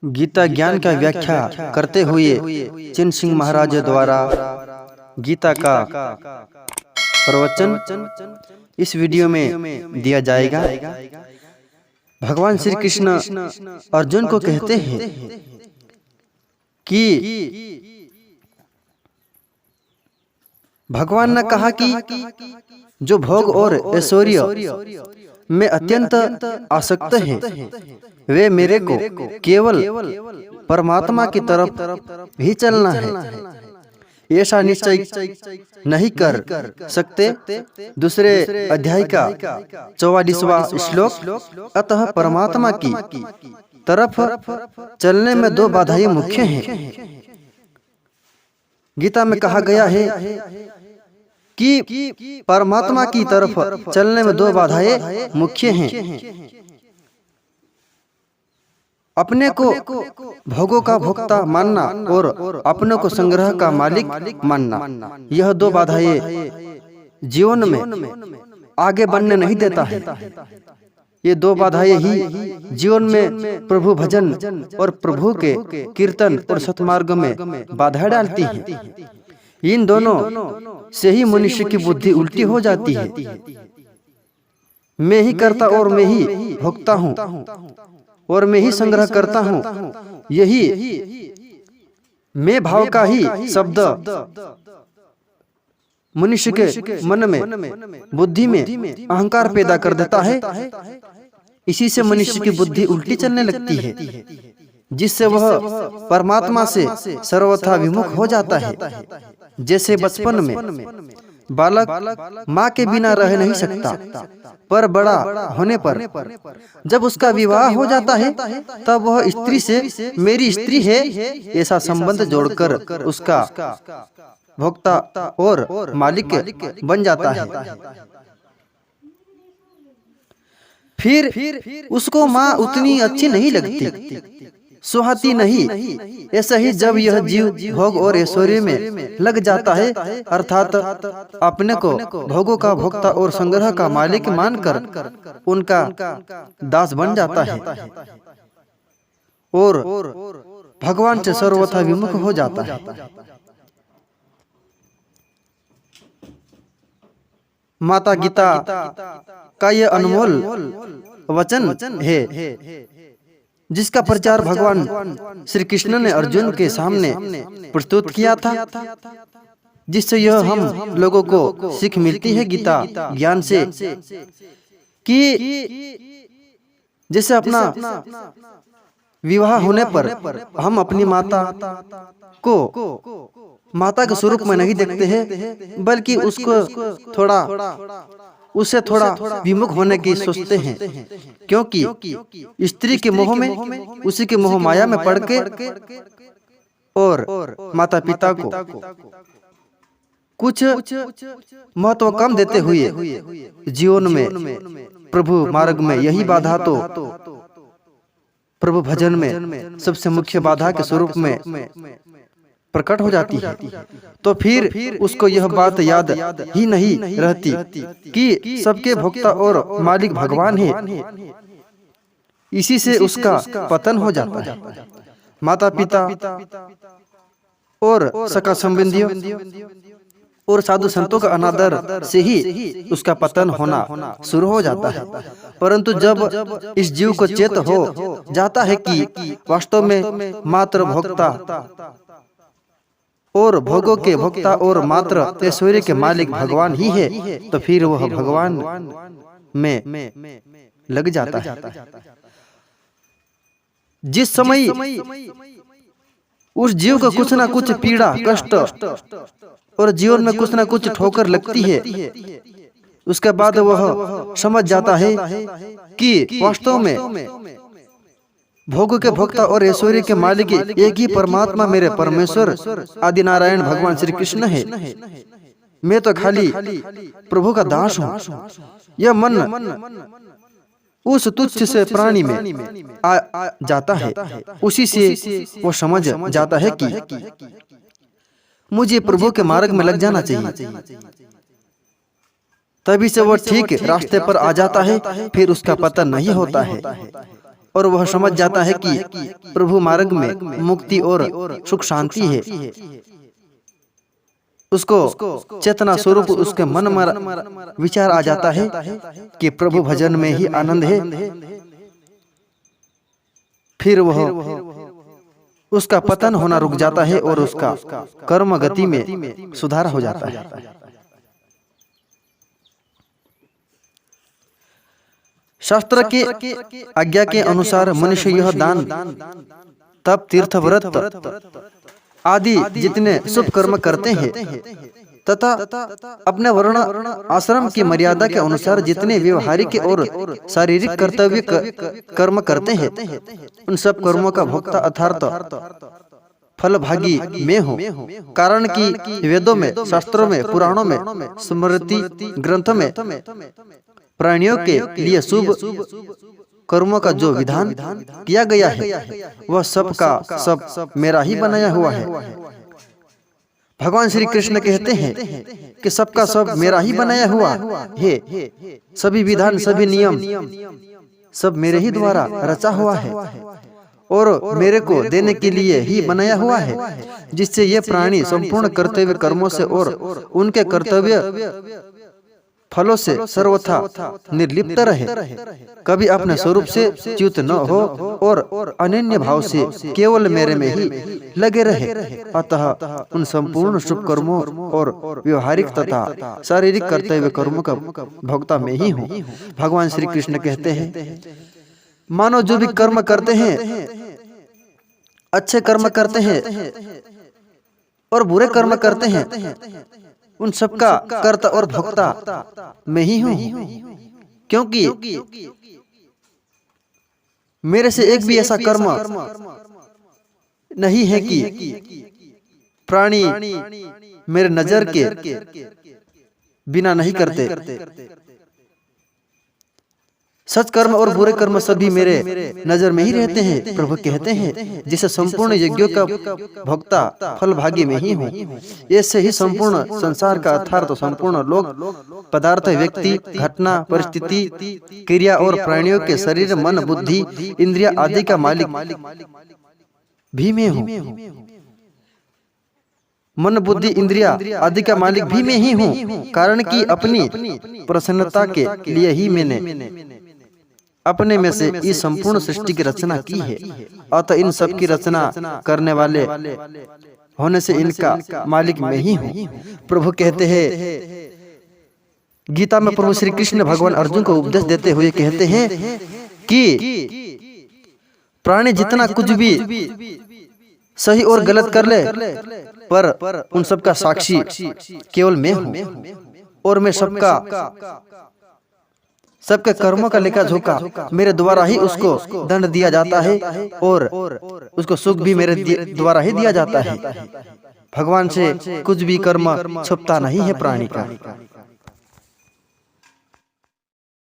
गीता ज्ञान का व्याख्या करते हुए चिन सिंह महाराज द्वारा गीता का प्रवचन इस वीडियो में दिया जाएगा। भगवान श्री कृष्ण अर्जुन को कहते हैं कि भगवान ने कहा कि जो भोग और ऐश्वर्य में अत्यंत आसक्त है वे मेरे को केवल परमात्मा की तरफ ही चलना है। ऐसा निश्चय नहीं कर सकते। दूसरे अध्याय का 44वां श्लोक, अतः परमात्मा की तरफ चलने में दो बाधाएं मुख्य हैं। गीता में कहा गया है कि परमात्मा की तरफ चलने में दो बाधाएं मुख्य हैं। अपने को भोगों का भोक्ता मानना और अपने को संग्रह का मालिक मानना। यह दो बाधाएं जीवन में आगे बढ़ने नहीं देता है। ये दो बाधाएं ही जीवन में प्रभु भजन और प्रभु के कीर्तन और सत्मार्ग में बाधा डालती हैं। इन दोनों से ही मनुष्य की बुद्धि उल्टी हो जाती है। मैं ही करता और मैं ही भोगता हूँ और मैं ही संग्रह करता हूँ। यही मैं भाव का ही शब्द मनुष्य के मन में बुद्धि में अहंकार पैदा कर देता है। इसी से मनुष्य की बुद्धि उल्टी चलने लगती है, जिससे वह परमात्मा से सर्वथा विमुख हो जाता है। जैसे बचपन में बालक माँ के बिना रह नहीं सकता, पर बड़ा होने पर जब उसका विवाह हो जाता है तब वह स्त्री से मेरी स्त्री है ऐसा संबंध जोड़कर उसका भोक्ता और मालिक बन जाता है। फिर उसको माँ उतनी अच्छी नहीं लगती, सुहाती नहीं। ऐसा ही जब यह जीव भोग और ऐश्वर्य में लग जाता है, अर्थात अपने को भोगों का भोक्ता और संग्रह का मालिक मानकर उनका दास बन जाता है और भगवान से सर्वथा विमुख हो जाता है। माता गीता का यह अनमोल वचन है, जिसका प्रचार भगवान श्री कृष्ण ने अर्जुन के सामने प्रस्तुत किया था, जिससे यह हम लोगों को सीख मिलती है गीता ज्ञान से कि जैसे अपना विवाह होने पर हम अपनी माता को माता के स्वरूप में नहीं देखते हैं, बल्कि उससे थोड़ा विमुख होने की सोचते हैं, क्योंकि स्त्री के मोह में, उसी के मोह माया में पड़ के और माता पिता को कुछ महत्व कम देते हुए जीवन में प्रभु मार्ग में यही बाधा तो प्रभु भजन में सबसे मुख्य बाधा के स्वरूप में प्रकट हो जाती है। तो फिर उसको यह बात याद ही नहीं रहती कि सबके भोक्ता और मालिक भगवान है। इसी से उसका पतन हो जाता है। माता पिता और सका संबंधियों और साधु संतों का अनादर से ही उसका पतन होना शुरू हो जाता है। परंतु जब इस जीव को चेत हो जाता है कि वास्तव में मात्र भोक्ता और भोगों के भोक्ता और मात्र ऐश्वर्य के मालिक भगवान ही है, तो फिर वह भगवान में लग जाता है। जिस समय उस जीव को कुछ ना कुछ पीड़ा कष्ट और जीवन में कुछ ना कुछ ठोकर लगती है, उसके बाद वह समझ जाता है कि वास्तव में भोगों के भोक्ता और ऐश्वर्य के मालिक एक ही परमात्मा मेरे परमेश्वर आदि नारायण भगवान श्री कृष्ण है। मैं तो खाली प्रभु का दास हूँ। यह मन उस तुच्छ से प्राणी में आ जाता है। उसी से वो समझ जाता है कि मुझे प्रभु के मार्ग में लग जाना चाहिए। तभी से वो ठीक रास्ते पर आ जाता है, फिर उसका पतन नहीं होता है। और वह समझ जाता है कि प्रभु मार्ग में मुक्ति और सुख शांति है। उसको चेतना स्वरूप उसके मन में विचार आ जाता है कि प्रभु भजन में ही आनंद है। फिर वह उसका पतन होना रुक जाता है और उसका कर्म गति में सुधार हो जाता है। शास्त्र के आज्ञा के अनुसार मनुष्य यह दान, तप, तीर्थ, व्रत आदि जितने शुभ कर्म करते हैं तथा अपने वर्ण आश्रम की मर्यादा के अनुसार जितने व्यवहारिक और शारीरिक कर्तव्य कर्म करते हैं, उन सब कर्मों का भोक्ता अर्थात फलभागी मैं हूँ। कारण कि वेदों में, शास्त्रों में, पुराणों में, स्मृति ग्रंथों में प्राणियों के लिए शुभ कर्मों का जो विधान किया गया है वह सब का सब मेरा ही बनाया हुआ है। भगवान श्री कृष्ण कहते हैं कि सबका सब मेरा ही बनाया हुआ है। सभी विधान, सभी नियम सब मेरे ही द्वारा रचा हुआ है और मेरे को देने के लिए ही बनाया हुआ है, जिससे ये प्राणी संपूर्ण कर्तव्य कर्मों से और उनके कर्तव्य फलों से सर्वथा निर्लिप्त रहे, कभी अपने स्वरूप से च्युत न हो और अनन्य भाव से केवल मेरे में ही लगे रहे। अतः उन संपूर्ण शुभ कर्मों और व्यवहारिक तथा शारीरिक कर्तव्य कर्मों का भोक्ता मैं ही हूँ। भगवान श्री कृष्ण कहते हैं, मानो जो भी कर्म करते हैं, अच्छे कर्म करते हैं और बुरे कर्म करते हैं, उन सबका कर्ता और भोक्ता मैं ही हूँ। क्योंकि मेरे से एक भी ऐसा कर्म नहीं है कि प्राणी मेरे नजर के बिना नहीं करते। सच कर्म और बुरे कर्म सभी मेरे नजर में ही रहते हैं। प्रभु कहते हैं, जिसे संपूर्ण यज्ञों का भोक्ता फल भागी में ही हूँ। ऐसे ही संपूर्ण संसार का अर्थात तो संपूर्ण लोक पदार्थ, व्यक्ति, घटना, परिस्थिति, क्रिया और प्राणियों के शरीर, मन, बुद्धि, इंद्रिया आदि का मालिक भी मैं हूँ। मन, बुद्धि, इंद्रिया आदि का मालिक भी मैं ही हूँ। कारण कि अपनी प्रसन्नता के लिए ही मैंने अपने में से इस संपूर्ण सृष्टि की रचना की है। अतः इन सब की रचना करने वाले होने से इनका मालिक मैं ही हूँ। प्रभु कहते हैं, गीता में प्रभु श्री कृष्ण भगवान अर्जुन को उपदेश देते हुए कहते हैं कि प्राणी जितना कुछ भी सही और गलत कर ले, पर उन सब का साक्षी केवल मैं हूँ और मैं सबके कर्मों का लेखा जोखा मेरे द्वारा ही उसको दंड दिया जाता है और उसको सुख भी मेरे द्वारा ही दिया जाता है। भगवान से कुछ भी कर्म छुपता नहीं है प्राणी का।